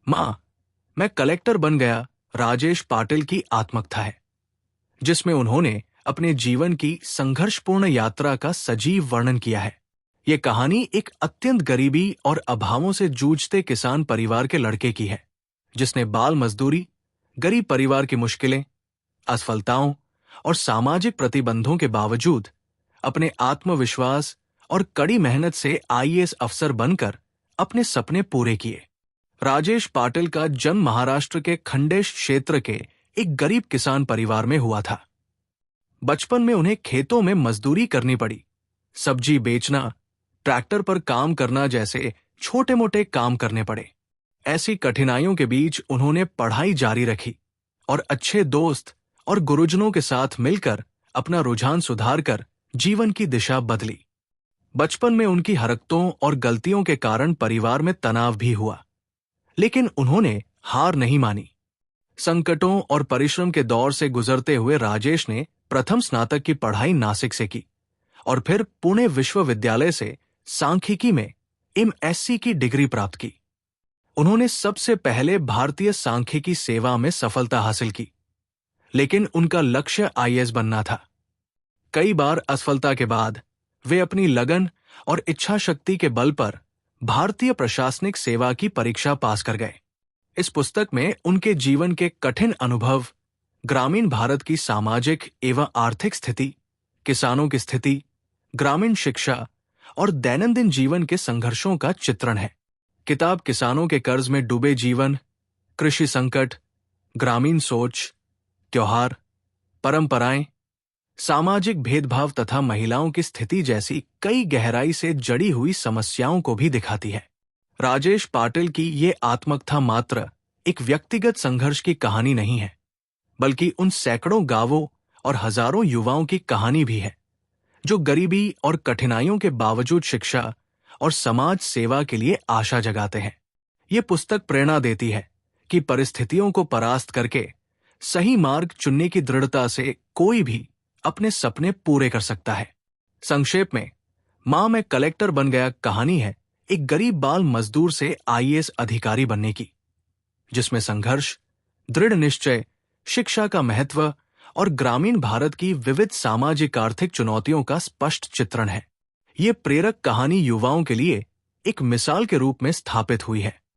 माँ, मैं कलेक्टर बन गया राजेश पाटिल की आत्मकथा है, जिसमें उन्होंने अपने जीवन की संघर्षपूर्ण यात्रा का सजीव वर्णन किया है। ये कहानी एक अत्यंत गरीबी और अभावों से जूझते किसान परिवार के लड़के की है, जिसने बाल मजदूरी, गरीब परिवार की मुश्किलें, असफलताओं और सामाजिक प्रतिबंधों के बावजूद अपने आत्मविश्वास और कड़ी मेहनत से आईएएस अफसर बनकर अपने सपने पूरे किए। राजेश पाटिल का जन्म महाराष्ट्र के खंडेश क्षेत्र के एक गरीब किसान परिवार में हुआ था। बचपन में उन्हें खेतों में मजदूरी करनी पड़ी। सब्जी बेचना, ट्रैक्टर पर काम करना जैसे छोटे-मोटे काम करने पड़े। ऐसी कठिनाइयों के बीच उन्होंने पढ़ाई जारी रखी और अच्छे दोस्त और गुरुजनों के साथ मिलकर अपना रुझान सुधारकर जीवन की दिशा बदली। बचपन में उनकी हरकतों और गलतियों के कारण परिवार में तनाव भी हुआ, लेकिन उन्होंने हार नहीं मानी। संकटों और परिश्रम के दौर से गुजरते हुए राजेश ने प्रथम स्नातक की पढ़ाई नासिक से की और फिर पुणे विश्वविद्यालय से सांख्यिकी में एमएससी की डिग्री प्राप्त की। उन्होंने सबसे पहले भारतीय सांख्यिकी सेवा में सफलता हासिल की, लेकिन उनका लक्ष्य आईएएस बनना था। कई बार असफलता के बाद वे अपनी लगन और इच्छा शक्ति के बल पर भारतीय प्रशासनिक सेवा की परीक्षा पास कर गए। इस पुस्तक में उनके जीवन के कठिन अनुभव, ग्रामीण भारत की सामाजिक एवं आर्थिक स्थिति, किसानों की स्थिति, ग्रामीण शिक्षा और दैनंदिन जीवन के संघर्षों का चित्रण है। किताब किसानों के कर्ज में डूबे जीवन, कृषि संकट, ग्रामीण सोच, त्योहार, परंपराएं, सामाजिक भेदभाव तथा महिलाओं की स्थिति जैसी कई गहराई से जड़ी हुई समस्याओं को भी दिखाती है। राजेश पाटिल की ये आत्मकथा मात्र एक व्यक्तिगत संघर्ष की कहानी नहीं है, बल्कि उन सैकड़ों गांवों और हजारों युवाओं की कहानी भी है, जो गरीबी और कठिनाइयों के बावजूद शिक्षा और समाज सेवा के लिए आशा जगाते हैं। ये पुस्तक प्रेरणा देती है कि परिस्थितियों को परास्त करके सही मार्ग चुनने की दृढ़ता से कोई भी अपने सपने पूरे कर सकता है। संक्षेप में, मां मैं कलेक्टर बन गया कहानी है एक गरीब बाल मजदूर से आईएएस अधिकारी बनने की, जिसमें संघर्ष, दृढ़ निश्चय, शिक्षा का महत्व और ग्रामीण भारत की विविध सामाजिक आर्थिक चुनौतियों का स्पष्ट चित्रण है। ये प्रेरक कहानी युवाओं के लिए एक मिसाल के रूप में स्थापित हुई है।